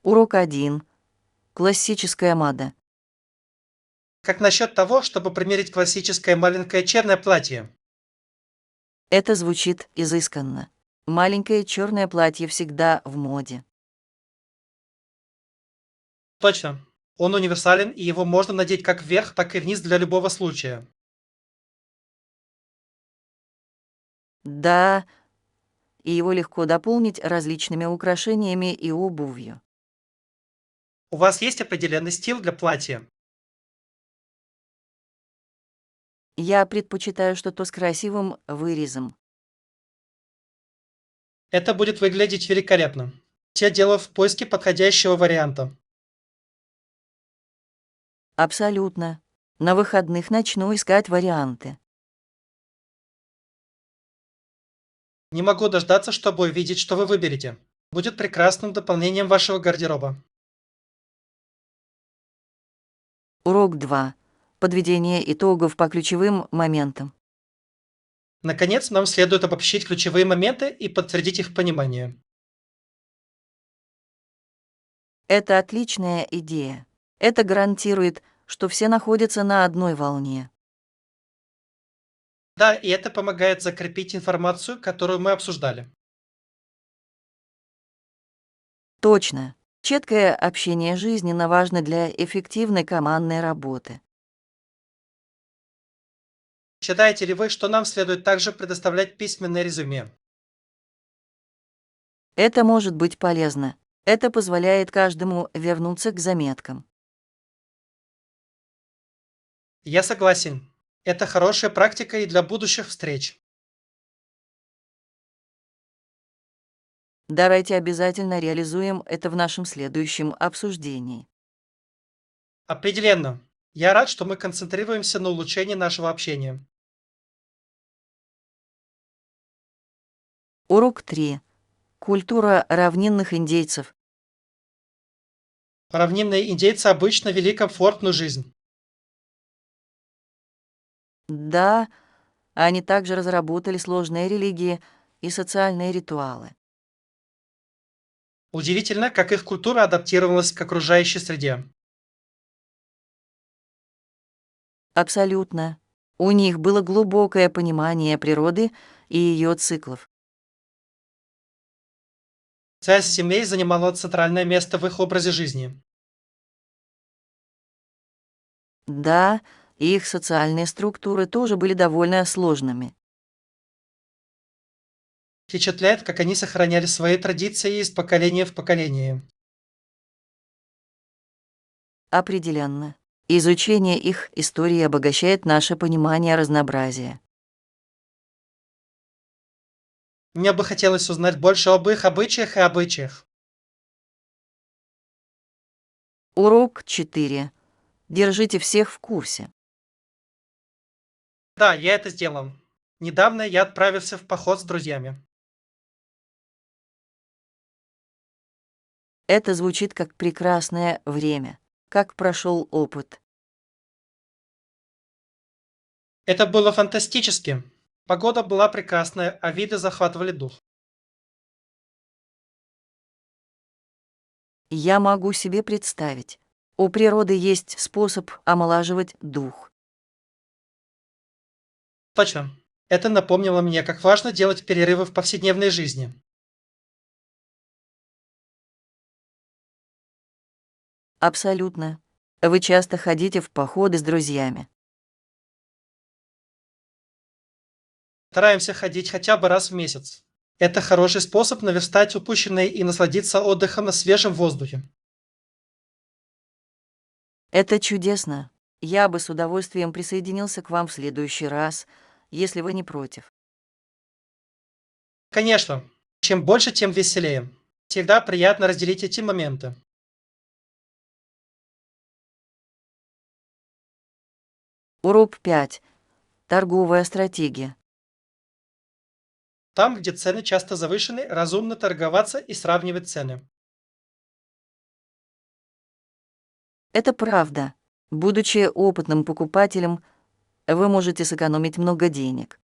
Урок 1. Классическая мода. Как насчет того, чтобы примерить классическое маленькое черное платье? Это звучит изысканно. Маленькое черное платье всегда в моде. Точно. Он универсален, и его можно надеть как вверх, так и вниз для любого случая. Да, и его легко дополнить различными украшениями и обувью. У вас есть определенный стиль для платья? Я предпочитаю что-то с красивым вырезом. Это будет выглядеть великолепно. Все дело в поиске подходящего варианта. Абсолютно. На выходных начну искать варианты. Не могу дождаться, чтобы увидеть, что вы выберете. Будет прекрасным дополнением вашего гардероба. Урок 2. Подведение итогов по ключевым моментам. Наконец, нам следует обобщить ключевые моменты и подтвердить их понимание. Это отличная идея. Это гарантирует, что все находятся на одной волне. Да, и это помогает закрепить информацию, которую мы обсуждали. Точно. Четкое общение жизненно важно для эффективной командной работы. Считаете ли вы, что нам следует также предоставлять письменное резюме? Это может быть полезно. Это позволяет каждому вернуться к заметкам. Я согласен. Это хорошая практика и для будущих встреч. Давайте обязательно реализуем это в нашем следующем обсуждении. Определенно. Я рад, что мы концентрируемся на улучшении нашего общения. Урок 3. Культура равнинных индейцев. Равнинные индейцы обычно вели комфортную жизнь. Да, они также разработали сложные религии и социальные ритуалы. Удивительно, как их культура адаптировалась к окружающей среде. Абсолютно. У них было глубокое понимание природы и ее циклов. Связь семей занимала центральное место в их образе жизни. Да, их социальные структуры тоже были довольно сложными. Впечатляет, как они сохраняли свои традиции из поколения в поколение. Определенно. Изучение их истории обогащает наше понимание разнообразия. Мне бы хотелось узнать больше об их обычаях и обычаях. Урок 4. Держите всех в курсе. Да, я это сделал. Недавно я отправился в поход с друзьями. Это звучит как прекрасное время. Как прошел опыт. Это было фантастически. Погода была прекрасная, а виды захватывали дух. Я могу себе представить. У природы есть способ омолаживать дух. Точно. Это напомнило мне, как важно делать перерывы в повседневной жизни. Абсолютно. Вы часто ходите в походы с друзьями. Стараемся ходить хотя бы раз в месяц. Это хороший способ наверстать упущенное и насладиться отдыхом на свежем воздухе. Это чудесно. Я бы с удовольствием присоединился к вам в следующий раз, если вы не против. Конечно, чем больше, тем веселее. Всегда приятно разделить эти моменты. Урок 5. Торговая стратегия. Там, где цены часто завышены, разумно торговаться и сравнивать цены. Это правда. Будучи опытным покупателем, вы можете сэкономить много денег.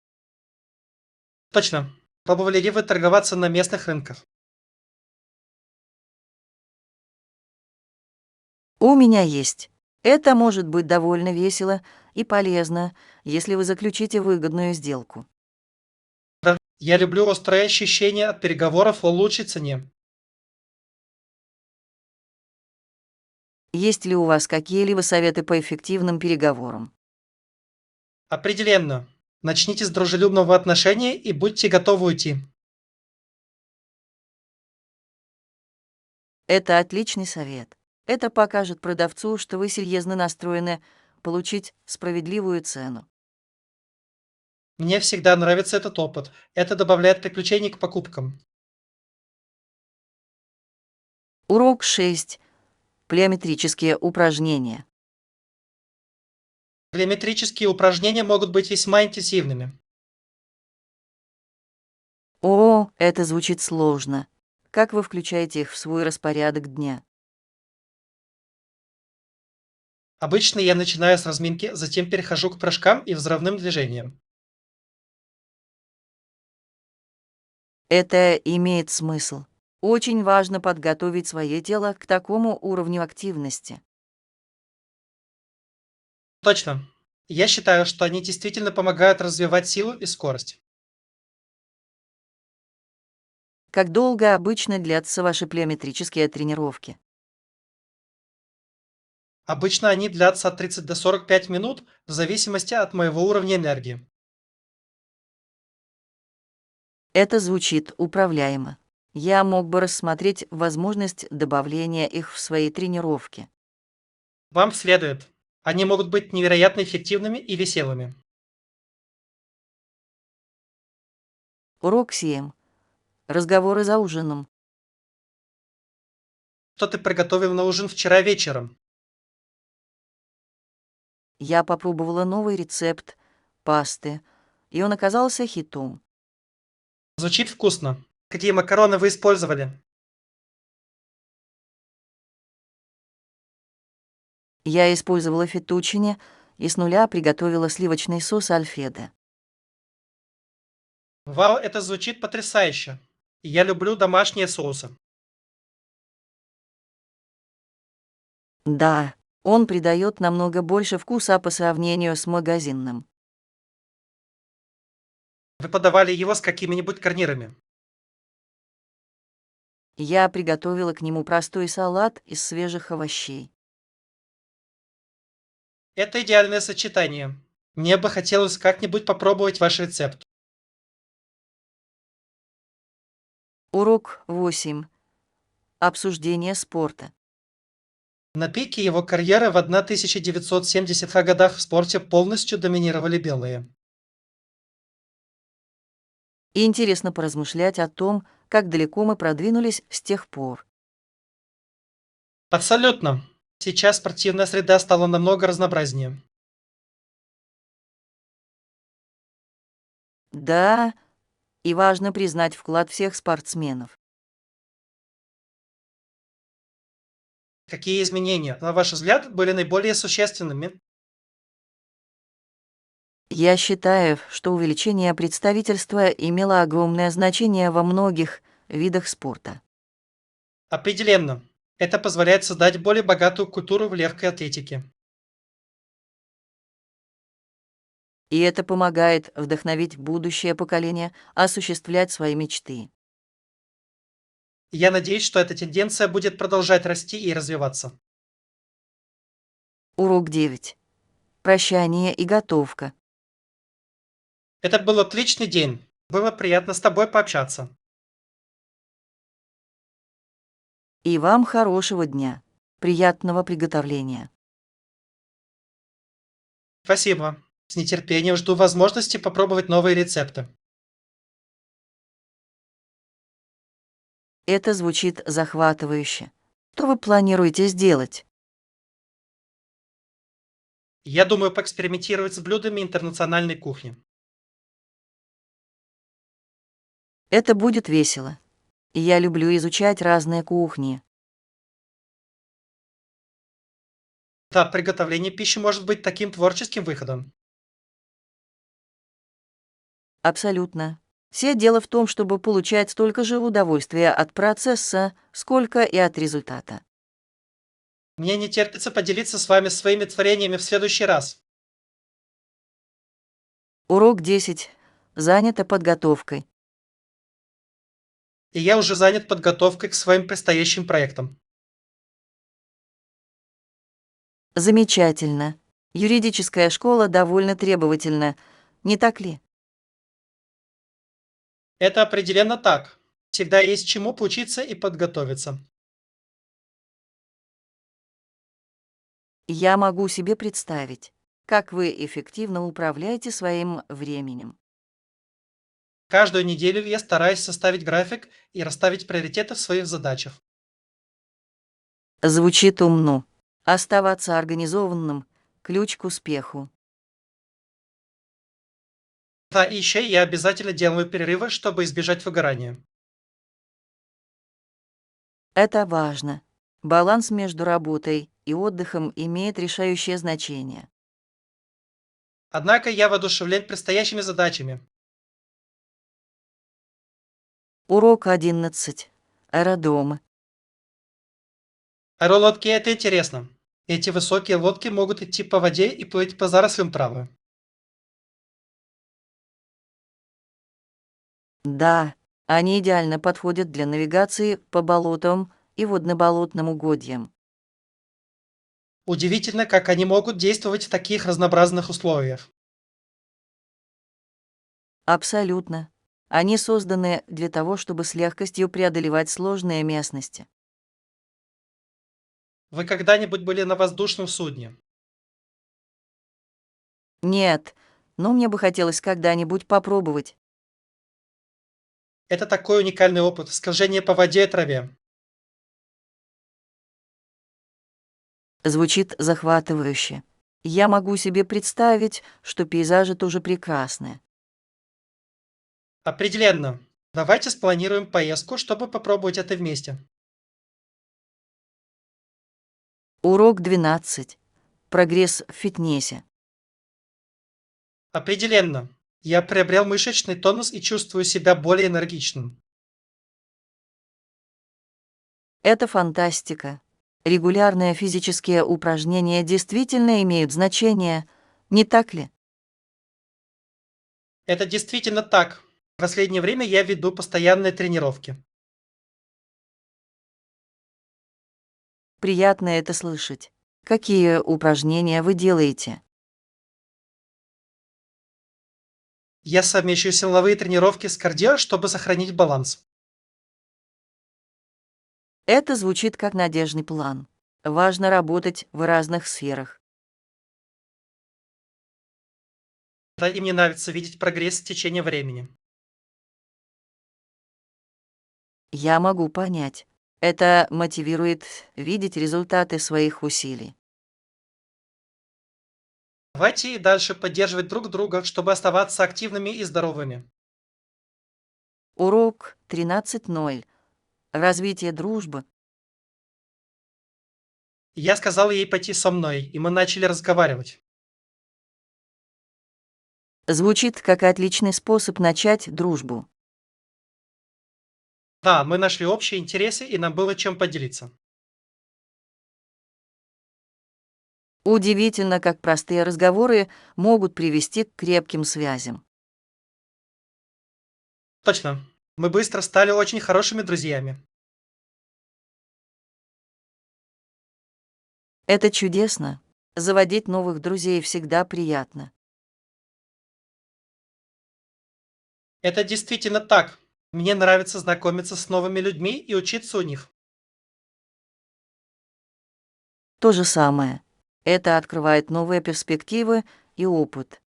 Точно. Пробовали ли вы торговаться на местных рынках? У меня есть. Это может быть довольно весело и полезно, если вы заключите выгодную сделку. Я люблю острое ощущение от переговоров о лучшей цене. Есть ли у вас какие-либо советы по эффективным переговорам? Определенно. Начните с дружелюбного отношения и будьте готовы уйти. Это отличный совет. Это покажет продавцу, что вы серьезно настроены получить справедливую цену. Мне всегда нравится этот опыт. Это добавляет приключений к покупкам. Урок 6. Плеометрические упражнения. Геометрические упражнения могут быть весьма интенсивными. О, это звучит сложно. Как вы включаете их в свой распорядок дня? Обычно я начинаю с разминки, затем перехожу к прыжкам и взрывным движениям. Это имеет смысл. Очень важно подготовить свое тело к такому уровню активности. Точно. Я считаю, что они действительно помогают развивать силу и скорость. Как долго обычно длятся ваши плеометрические тренировки? Обычно они длятся от 30 до 45 минут в зависимости от моего уровня энергии. Это звучит управляемо. Я мог бы рассмотреть возможность добавления их в свои тренировки. Вам следует. Они могут быть невероятно эффективными и веселыми. Урок 7. Разговоры за ужином. Что ты приготовил на ужин вчера вечером? Я попробовала новый рецепт пасты, и он оказался хитом. Звучит вкусно. Какие макароны вы использовали? Я использовала фетучине и с нуля приготовила сливочный соус альфредо. Вау, это звучит потрясающе. Я люблю домашние соусы. Да, он придает намного больше вкуса по сравнению с магазинным. Вы подавали его с какими-нибудь гарнирами? Я приготовила к нему простой салат из свежих овощей. Это идеальное сочетание. Мне бы хотелось как-нибудь попробовать ваш рецепт. Урок 8. Обсуждение спорта. На пике его карьеры в 1970-х годах в спорте полностью доминировали белые. И интересно поразмышлять о том, как далеко мы продвинулись с тех пор. Абсолютно. Сейчас спортивная среда стала намного разнообразнее. Да, и важно признать вклад всех спортсменов. Какие изменения, на ваш взгляд, были наиболее существенными? Я считаю, что увеличение представительства имело огромное значение во многих видах спорта. Определенно. Это позволяет создать более богатую культуру в легкой атлетике. И это помогает вдохновить будущее поколение осуществлять свои мечты. Я надеюсь, что эта тенденция будет продолжать расти и развиваться. Урок 9. Прощание и готовка. Это был отличный день. Было приятно с тобой пообщаться. И вам хорошего дня. Приятного приготовления. Спасибо. С нетерпением жду возможности попробовать новые рецепты. Это звучит захватывающе. Что вы планируете сделать? Я думаю поэкспериментировать с блюдами интернациональной кухни. Это будет весело. И я люблю изучать разные кухни. Да, приготовление пищи может быть таким творческим выходом. Абсолютно. Все дело в том, чтобы получать столько же удовольствия от процесса, сколько и от результата. Мне не терпится поделиться с вами своими творениями в следующий раз. Урок 10. Занято подготовкой. И я уже занят подготовкой к своим предстоящим проектам. Замечательно. Юридическая школа довольно требовательна, не так ли? Это определенно так. Всегда есть чему поучиться и подготовиться. Я могу себе представить, как вы эффективно управляете своим временем. Каждую неделю я стараюсь составить график и расставить приоритеты в своих задачах. Звучит умно. Оставаться организованным — ключ к успеху. Да, и еще я обязательно делаю перерывы, чтобы избежать выгорания. Это важно. Баланс между работой и отдыхом имеет решающее значение. Однако я воодушевлен предстоящими задачами. Урок 11. Аэродромы. Аэролодки — это интересно. Эти высокие лодки могут идти по воде и плыть по зарослям травы. Да, они идеально подходят для навигации по болотам и водно-болотным угодьям. Удивительно, как они могут действовать в таких разнообразных условиях. Абсолютно. Они созданы для того, чтобы с легкостью преодолевать сложные местности. Вы когда-нибудь были на воздушном судне? Нет, но мне бы хотелось когда-нибудь попробовать. Это такой уникальный опыт — скольжение по воде и траве. Звучит захватывающе. Я могу себе представить, что пейзажи тоже прекрасны. Определенно. Давайте спланируем поездку, чтобы попробовать это вместе. Урок 12. Прогресс в фитнесе. Определенно. Я приобрел мышечный тонус и чувствую себя более энергичным. Это фантастика. Регулярные физические упражнения действительно имеют значение, не так ли? Это действительно так. В последнее время я веду постоянные тренировки. Приятно это слышать. Какие упражнения вы делаете? Я совмещу силовые тренировки с кардио, чтобы сохранить баланс. Это звучит как надежный план. Важно работать в разных сферах. Да, и мне нравится видеть прогресс в течение времени. Я могу понять. Это мотивирует видеть результаты своих усилий. Давайте и дальше поддерживать друг друга, чтобы оставаться активными и здоровыми. Урок 13.0. Развитие дружбы. Я сказал ей пойти со мной, и мы начали разговаривать. Звучит как отличный способ начать дружбу. Да, мы нашли общие интересы, и нам было чем поделиться. Удивительно, как простые разговоры могут привести к крепким связям. Точно. Мы быстро стали очень хорошими друзьями. Это чудесно. Заводить новых друзей всегда приятно. Это действительно так. Мне нравится знакомиться с новыми людьми и учиться у них. То же самое. Это открывает новые перспективы и опыт.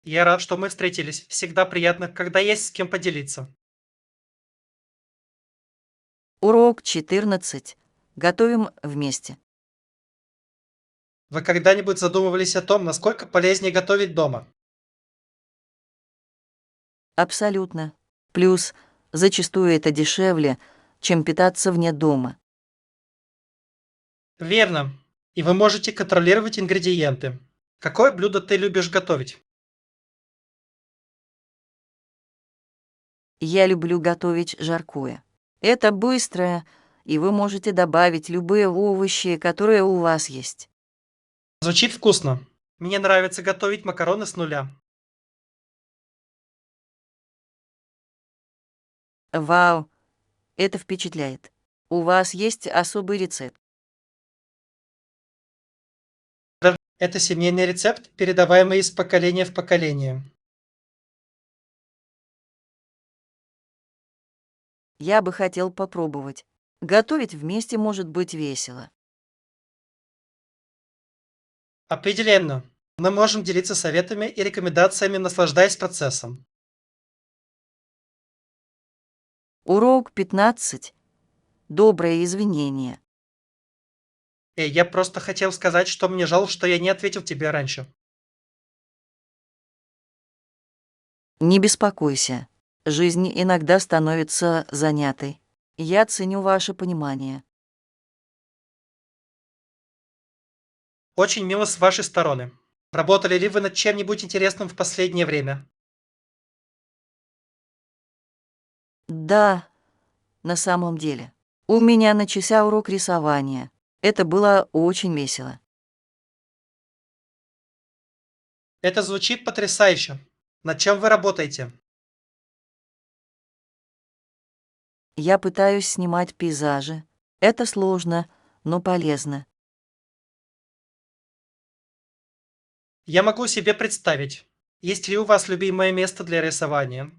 Я рад, что мы встретились. Всегда приятно, когда есть с кем поделиться. Урок 14. Готовим вместе. Вы когда-нибудь задумывались о том, насколько полезнее готовить дома? Абсолютно. Плюс, зачастую это дешевле, чем питаться вне дома. Верно. И вы можете контролировать ингредиенты. Какое блюдо ты любишь готовить? Я люблю готовить жаркое. Это быстрое, и вы можете добавить любые овощи, которые у вас есть. Звучит вкусно. Мне нравится готовить макароны с нуля. Вау, это впечатляет. У вас есть особый рецепт. Это семейный рецепт, передаваемый из поколения в поколение. Я бы хотел попробовать. Готовить вместе может быть весело. Определенно. Мы можем делиться советами и рекомендациями, наслаждаясь процессом. Урок 15. Доброе извинение. Эй, я просто хотел сказать, что мне жаль, что я не ответил тебе раньше. Не беспокойся. Жизнь иногда становится занятой. Я ценю ваше понимание. Очень мило с вашей стороны. Работали ли вы над чем-нибудь интересным в последнее время? Да, на самом деле. У меня начался урок рисования. Это было очень весело. Это звучит потрясающе. Над чем вы работаете? Я пытаюсь снимать пейзажи. Это сложно, но полезно. Я могу себе представить. Есть ли у вас любимое место для рисования?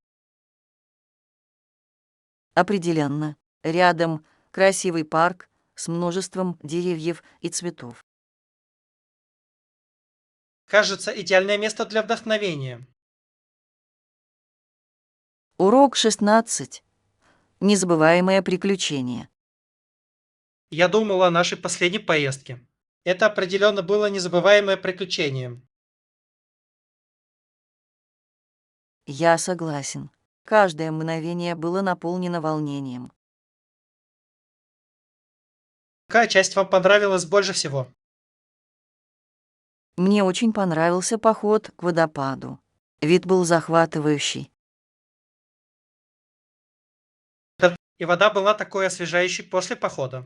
Определенно. Рядом красивый парк с множеством деревьев и цветов. Кажется, идеальное место для вдохновения. Урок 16. Незабываемое приключение. Я думал о нашей последней поездке. Это определенно было незабываемое приключение. Я согласен. Каждое мгновение было наполнено волнением. Какая часть вам понравилась больше всего? Мне очень понравился поход к водопаду. Вид был захватывающий. И вода была такой освежающей после похода.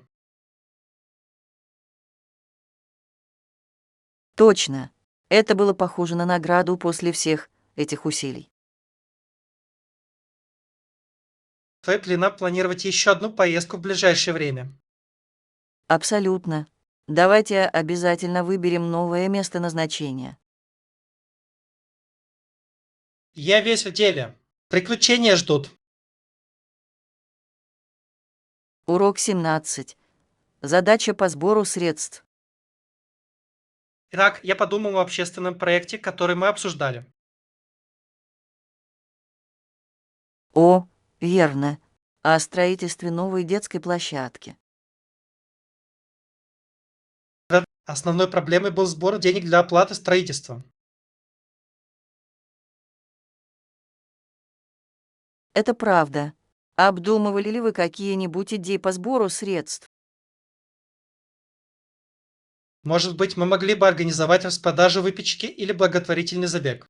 Точно. Это было похоже на награду после всех этих усилий. Стоит ли нам планировать еще одну поездку в ближайшее время? Абсолютно. Давайте обязательно выберем новое место назначения. Я весь в деле. Приключения ждут. Урок 17. Задача по сбору средств. Итак, я подумал о общественном проекте, который мы обсуждали. О, верно. О строительстве новой детской площадки. Основной проблемой был сбор денег для оплаты строительства. Это правда. Обдумывали ли вы какие-нибудь идеи по сбору средств? Может быть, мы могли бы организовать распродажу выпечки или благотворительный забег.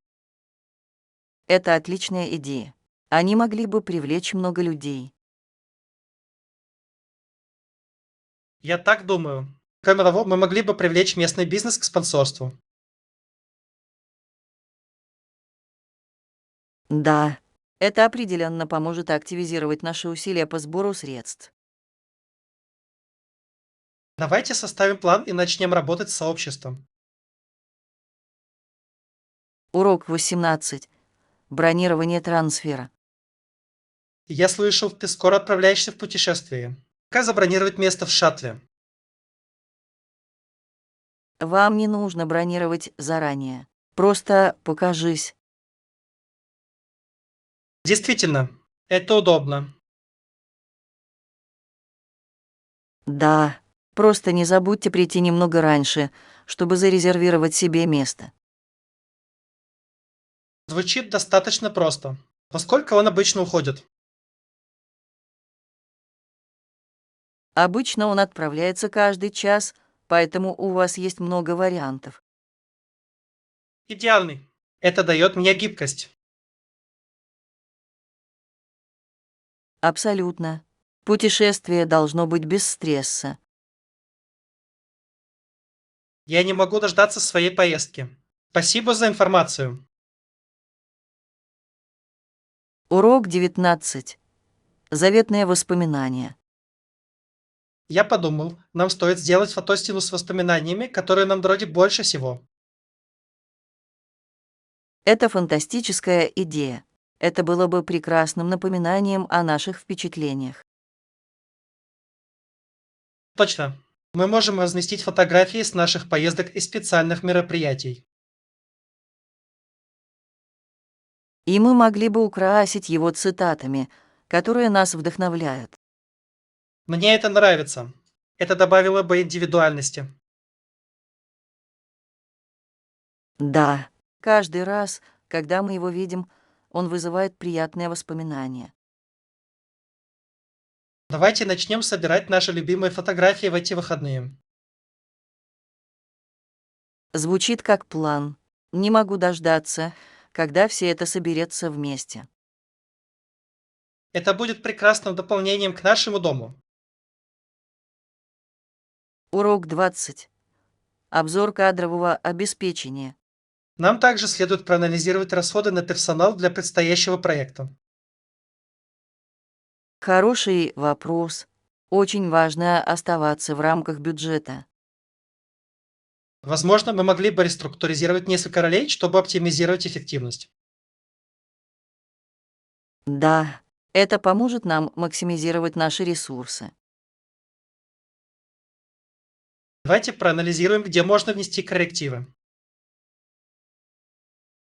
Это отличная идея. Они могли бы привлечь много людей. Я так думаю. Кроме того, мы могли бы привлечь местный бизнес к спонсорству. Да, это определенно поможет активизировать наши усилия по сбору средств. Давайте составим план и начнем работать с сообществом. Урок 18. Бронирование трансфера. Я слышал, ты скоро отправляешься в путешествие. Как забронировать место в шаттле? Вам не нужно бронировать заранее. Просто покажись. Действительно, это удобно. Да, просто не забудьте прийти немного раньше, чтобы зарезервировать себе место. Звучит достаточно просто. Во сколько он обычно уходит? Обычно он отправляется каждый час, поэтому у вас есть много вариантов. Идеальный. Это дает мне гибкость. Абсолютно. Путешествие должно быть без стресса. Я не могу дождаться своей поездки. Спасибо за информацию. Урок 19. Заветные воспоминания. Я подумал, нам стоит сделать фотостену с воспоминаниями, которые нам дороги больше всего. Это фантастическая идея. Это было бы прекрасным напоминанием о наших впечатлениях. Точно. Мы можем разместить фотографии с наших поездок и специальных мероприятий. И мы могли бы украсить его цитатами, которые нас вдохновляют. Мне это нравится. Это добавило бы индивидуальности. Да, каждый раз, когда мы его видим, он вызывает приятные воспоминания. Давайте начнем собирать наши любимые фотографии в эти выходные. Звучит как план. Не могу дождаться, когда все это соберется вместе. Это будет прекрасным дополнением к нашему дому. Урок 20. Обзор кадрового обеспечения. Нам также следует проанализировать расходы на персонал для предстоящего проекта. Хороший вопрос. Очень важно оставаться в рамках бюджета. Возможно, мы могли бы реструктуризировать несколько ролей, чтобы оптимизировать эффективность. Да, это поможет нам максимизировать наши ресурсы. Давайте проанализируем, где можно внести коррективы.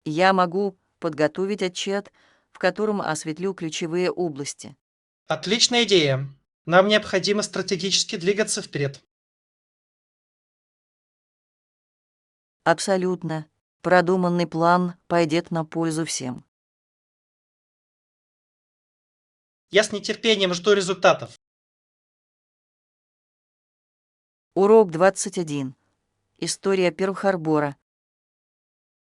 Я могу подготовить отчет, в котором осветлю ключевые области. Отличная идея. Нам необходимо стратегически двигаться вперед. Абсолютно. Продуманный план пойдет на пользу всем. Я с нетерпением жду результатов. Урок 21. История Перл-Харбора.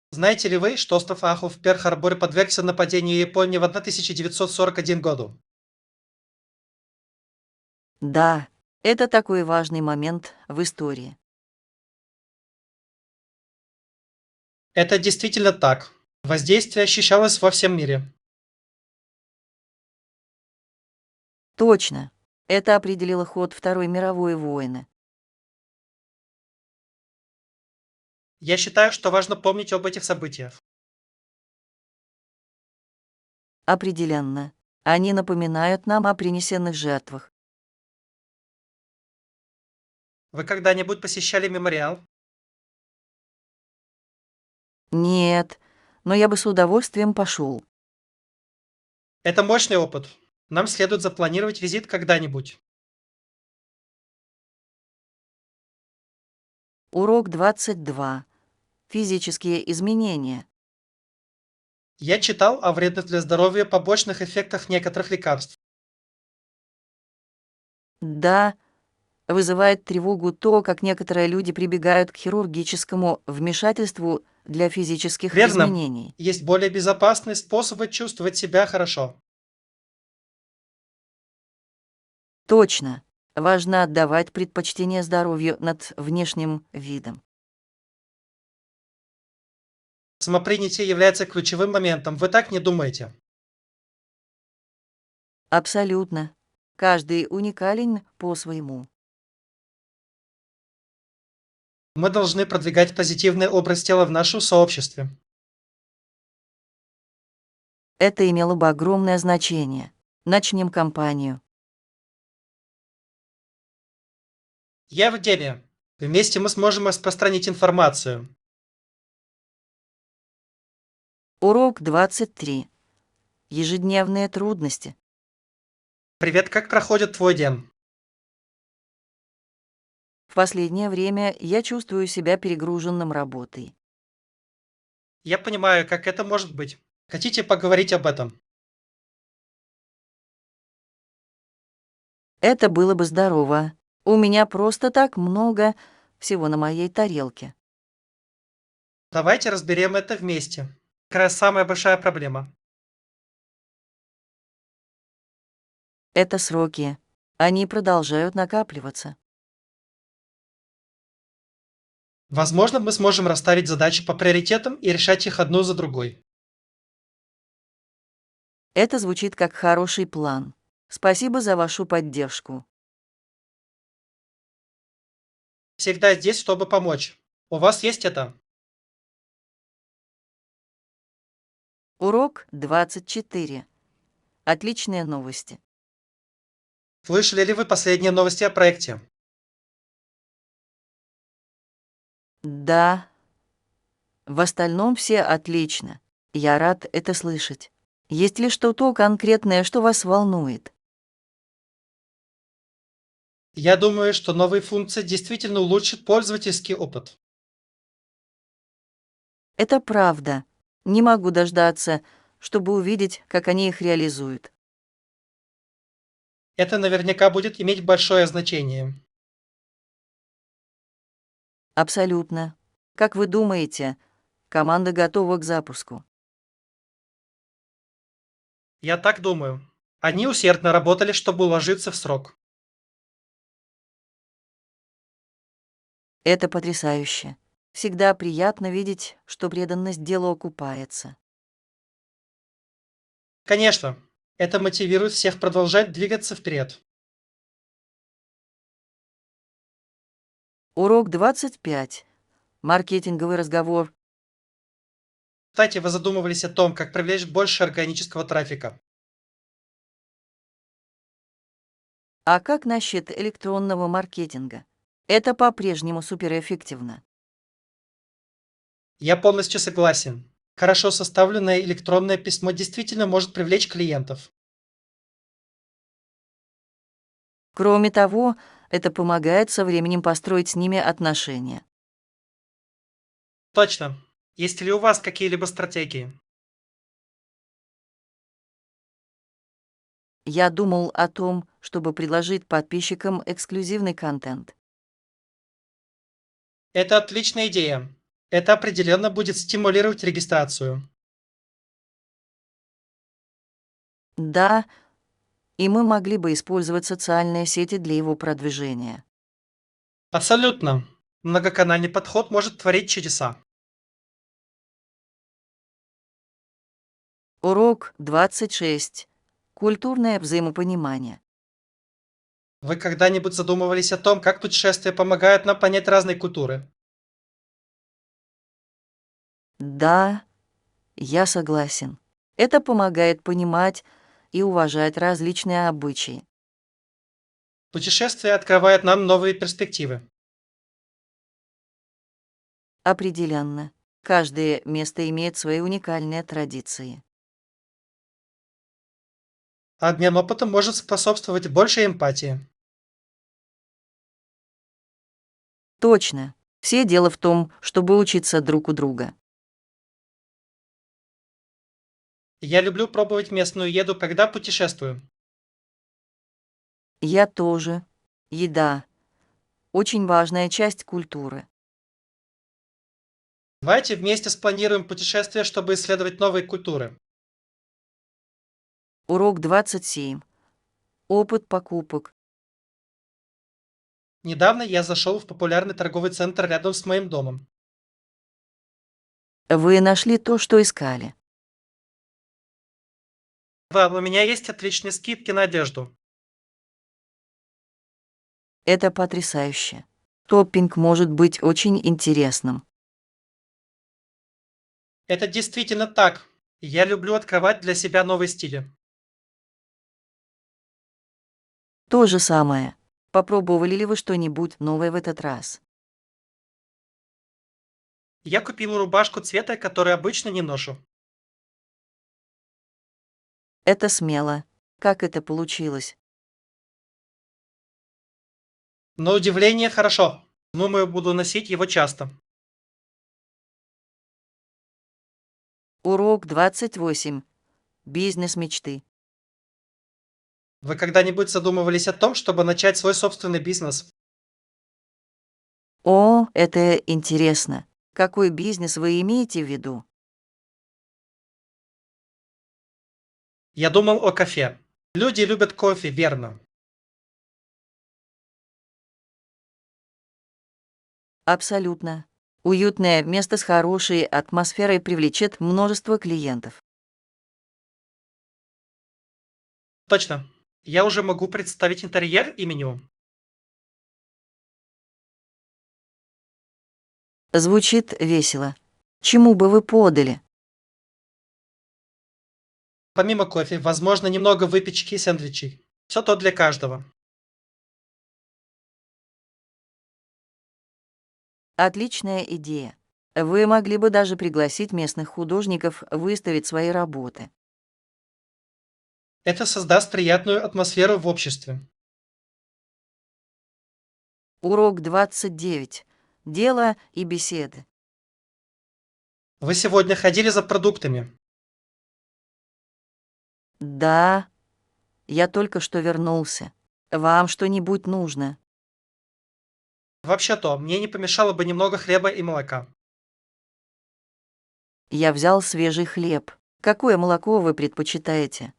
Знаете ли вы, что остров Аху в Перл-Харборе подвергся нападению Японии в 1941 году? Да, это такой важный момент в истории. Это действительно так. Воздействие ощущалось во всем мире. Точно. Это определило ход Второй мировой войны. Я считаю, что важно помнить об этих событиях. Определенно. Они напоминают нам о принесенных жертвах. Вы когда-нибудь посещали мемориал? Нет, но я бы с удовольствием пошел. Это мощный опыт. Нам следует запланировать визит когда-нибудь. Урок 22. Физические изменения. Я читал о вредных для здоровья побочных эффектах некоторых лекарств. Да, вызывает тревогу то, как некоторые люди прибегают к хирургическому вмешательству для физических Верно. изменений. Есть более безопасные способы чувствовать себя хорошо. Точно. Важно отдавать предпочтение здоровью над внешним видом. Самопринятие является ключевым моментом. Вы так не думаете? Абсолютно. Каждый уникален по-своему. Мы должны продвигать позитивный образ тела в нашем сообществе. Это имело бы огромное значение. Начнем кампанию. Я в теме. Вместе мы сможем распространить информацию. Урок 23. Ежедневные трудности. Привет, как проходит твой день? В последнее время я чувствую себя перегруженным работой. Я понимаю, как это может быть. Хотите поговорить об этом? Это было бы здорово. У меня просто так много всего на моей тарелке. Давайте разберем это вместе. Как раз самая большая проблема. Это сроки. Они продолжают накапливаться. Возможно, мы сможем расставить задачи по приоритетам и решать их одну за другой. Это звучит как хороший план. Спасибо за вашу поддержку. Всегда здесь, чтобы помочь. У вас есть это? Урок 24. Отличные новости. Слышали ли вы последние новости о проекте? Да, в остальном все отлично. Я рад это слышать. Есть ли что-то конкретное, что вас волнует? Я думаю, что новые функции действительно улучшат пользовательский опыт. Это правда. Не могу дождаться, чтобы увидеть, как они их реализуют. Это наверняка будет иметь большое значение. Абсолютно. Как вы думаете, команда готова к запуску? Я так думаю. Они усердно работали, чтобы уложиться в срок. Это потрясающе. Всегда приятно видеть, что преданность делу окупается. Конечно, это мотивирует всех продолжать двигаться вперед. Урок 25. Маркетинговый разговор. Кстати, вы задумывались о том, как привлечь больше органического трафика. А как насчет электронного маркетинга? Это по-прежнему суперэффективно. Я полностью согласен. Хорошо составленное электронное письмо действительно может привлечь клиентов. Кроме того, это помогает со временем построить с ними отношения. Точно. Есть ли у вас какие-либо стратегии? Я думал о том, чтобы предложить подписчикам эксклюзивный контент. Это отличная идея. Это определенно будет стимулировать регистрацию. Да, и мы могли бы использовать социальные сети для его продвижения. Абсолютно. Многоканальный подход может творить чудеса. Урок 26. Культурное взаимопонимание. Вы когда-нибудь задумывались о том, как путешествия помогают нам понять разные культуры? Да, я согласен. Это помогает понимать и уважать различные обычаи. Путешествия открывают нам новые перспективы. Определенно. Каждое место имеет свои уникальные традиции. Обмен опытом может способствовать большей эмпатии. Точно. Все дело в том, чтобы учиться друг у друга. Я люблю пробовать местную еду, когда путешествую. Я тоже. Еда. Очень важная часть культуры. Давайте вместе спланируем путешествие, чтобы исследовать новые культуры. Урок 27. Опыт покупок. Недавно я зашел в популярный торговый центр рядом с моим домом. Вы нашли то, что искали. Да, у меня есть отличные скидки на одежду. Это потрясающе. Топпинг может быть очень интересным. Это действительно так. Я люблю открывать для себя новые стили. То же самое. Попробовали ли вы что-нибудь новое в этот раз? Я купил рубашку цвета, который обычно не ношу. Это смело. Как это получилось? На удивление хорошо. Думаю, буду носить его часто. Урок 28. Бизнес мечты. Вы когда-нибудь задумывались о том, чтобы начать свой собственный бизнес? О, это интересно. Какой бизнес вы имеете в виду? Я думал о кофе. Люди любят кофе, верно. Абсолютно. Уютное место с хорошей атмосферой привлечет множество клиентов. Точно. Я уже могу представить интерьер и меню. Звучит весело. Чему бы вы подали? Помимо кофе, возможно, немного выпечки и сэндвичей. Все то для каждого. Отличная идея. Вы могли бы даже пригласить местных художников выставить свои работы. Это создаст приятную атмосферу в обществе. Урок 29. Дело и беседы. Вы сегодня ходили за продуктами. Да, я только что вернулся. Вам что-нибудь нужно? Вообще-то, мне не помешало бы немного хлеба и молока. Я взял свежий хлеб. Какое молоко вы предпочитаете?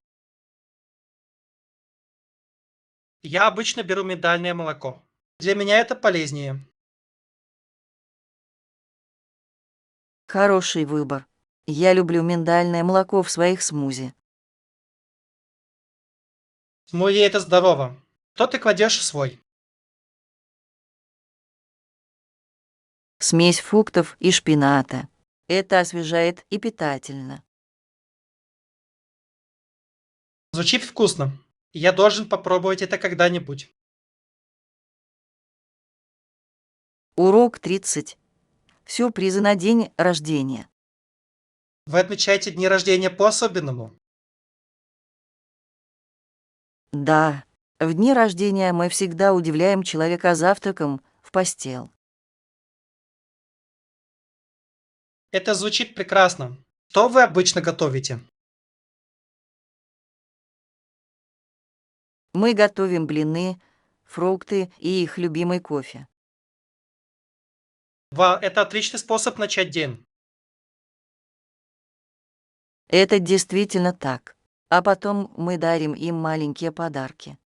Я обычно беру миндальное молоко. Для меня это полезнее. Хороший выбор. Я люблю миндальное молоко в своих смузи. Смузи это здорово. Что ты кладешь в свой? Смесь фруктов и шпината. Это освежает и питательно. Звучит вкусно. Я должен попробовать это когда-нибудь. Урок 30. Сюрпризы на день рождения. Вы отмечаете дни рождения по-особенному. Да, в дни рождения мы всегда удивляем человека завтраком в постель. Это звучит прекрасно. Что вы обычно готовите? Мы готовим блины, фрукты и их любимый кофе. Это отличный способ начать день. Это действительно так. А потом мы дарим им маленькие подарки.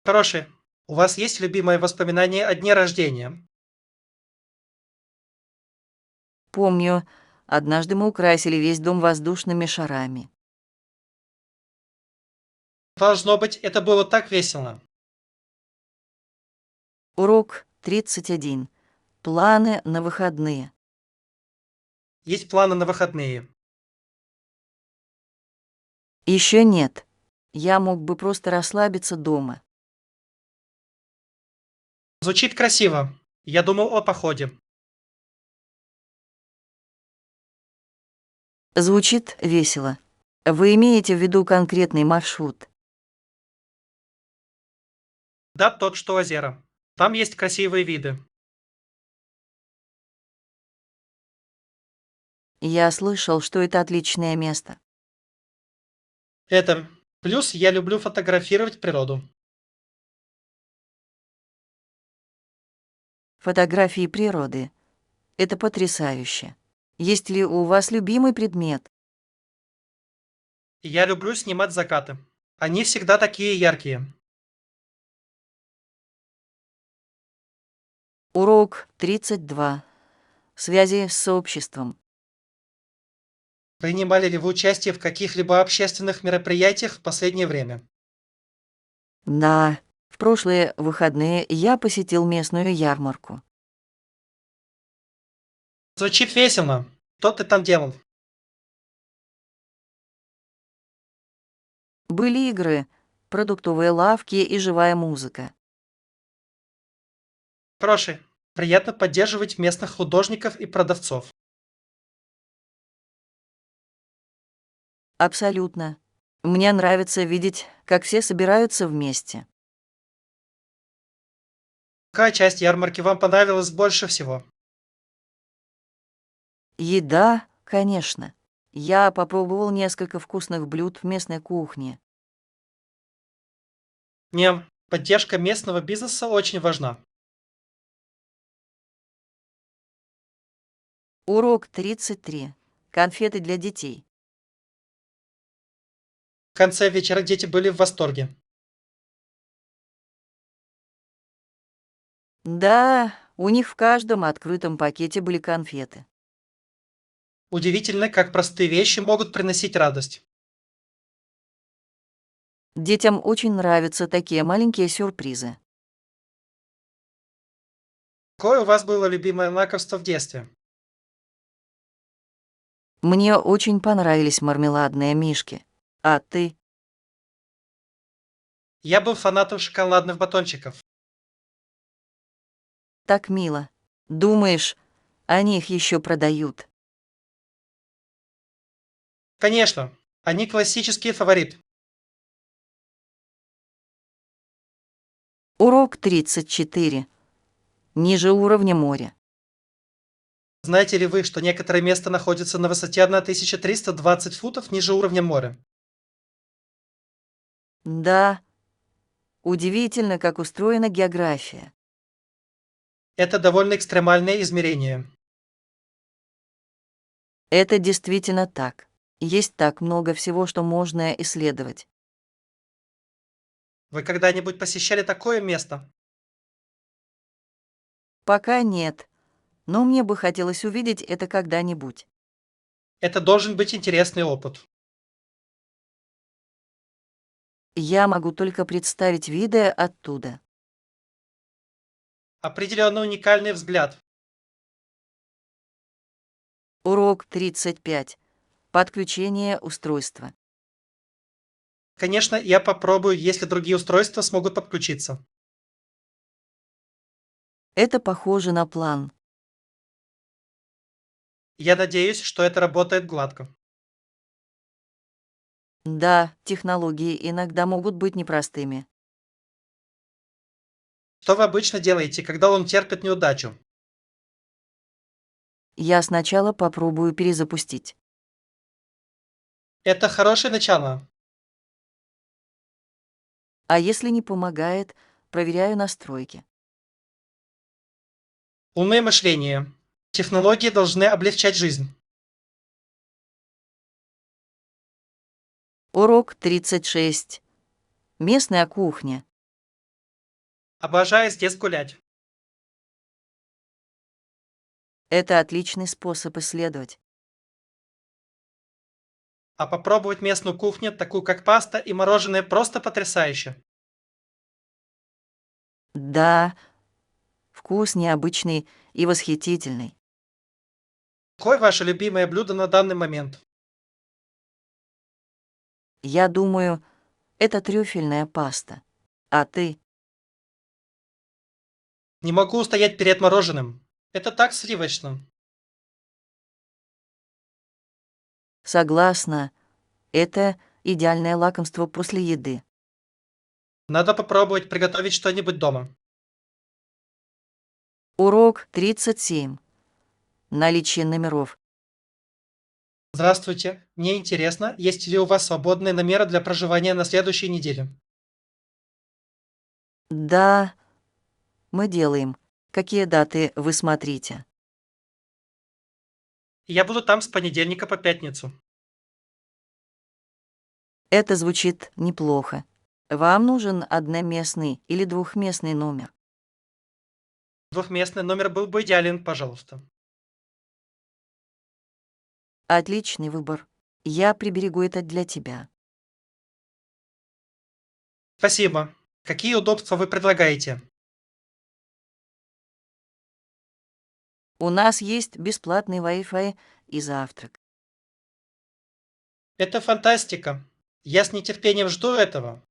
Хороший. У вас есть любимое воспоминание о дне рождения? Помню, однажды мы украсили весь дом воздушными шарами. Должно быть, это было так весело. Урок 31. Планы на выходные. Есть планы на выходные. Еще нет. Я мог бы просто расслабиться дома. Звучит красиво. Я думал о походе. Звучит весело. Вы имеете в виду конкретный маршрут? Да, тот, что озеро. Там есть красивые виды. Я слышал, что это отличное место. Это плюс я люблю фотографировать природу. Фотографии природы. Это потрясающе. Есть ли у вас любимый предмет? Я люблю снимать закаты. Они всегда такие яркие. Урок 32. Связи с сообществом. Принимали ли вы участие в каких-либо общественных мероприятиях в последнее время? Да, в прошлые выходные я посетил местную ярмарку. Звучит весело. Что ты там делал? Были игры, продуктовые лавки и живая музыка. Хороший. Приятно поддерживать местных художников и продавцов. Абсолютно. Мне нравится видеть, как все собираются вместе. Какая часть ярмарки вам понравилась больше всего? Еда, конечно. Я попробовал несколько вкусных блюд в местной кухне. Мне поддержка местного бизнеса очень важна. Урок 33. Конфеты для детей. В конце вечера дети были в восторге. Да, у них в каждом открытом пакете были конфеты. Удивительно, как простые вещи могут приносить радость. Детям очень нравятся такие маленькие сюрпризы. Какое у вас было любимое лакомство в детстве? Мне очень понравились мармеладные мишки. А ты? Я был фанатом шоколадных батончиков. Так мило. Думаешь, они их еще продают? Конечно, они классический фаворит. Урок 34. Ниже уровня моря. Знаете ли вы, что некоторое место находится на высоте 1320 футов ниже уровня моря? Да, удивительно, как устроена география. Это довольно экстремальное измерение. Это действительно так. Есть так много всего, что можно исследовать. Вы когда-нибудь посещали такое место? Пока нет, но мне бы хотелось увидеть это когда-нибудь. Это должен быть интересный опыт. Я могу только представить виды оттуда. Определенно уникальный взгляд. Урок 35. Подключение устройства. Конечно, я попробую, если другие устройства смогут подключиться. Это похоже на план. Я надеюсь, что это работает гладко. Да, технологии иногда могут быть непростыми. Что вы обычно делаете, когда он терпит неудачу? Я сначала попробую перезапустить. Это хорошее начало. А если не помогает, проверяю настройки. Умное мышление. Технологии должны облегчать жизнь. Урок 36. Местная кухня. Обожаю здесь гулять. Это отличный способ исследовать. А попробовать местную кухню, такую как паста и мороженое, просто потрясающе. Да, вкус необычный и восхитительный. Какое ваше любимое блюдо на данный момент? Я думаю, это трюфельная паста. А ты? Не могу устоять перед мороженым. Это так сливочно. Согласна, это идеальное лакомство после еды. Надо попробовать приготовить что-нибудь дома. Урок 37. Наличие номеров. Здравствуйте. Мне интересно, есть ли у вас свободные номера для проживания на следующей неделе? Да, мы делаем. Какие даты вы смотрите? Я буду там с понедельника по пятницу. Это звучит неплохо. Вам нужен одноместный или двухместный номер? Двухместный номер был бы идеален, пожалуйста. Отличный выбор. Я приберегу это для тебя. Спасибо. Какие удобства вы предлагаете? У нас есть бесплатный Wi-Fi и завтрак. Это фантастика. Я с нетерпением жду этого.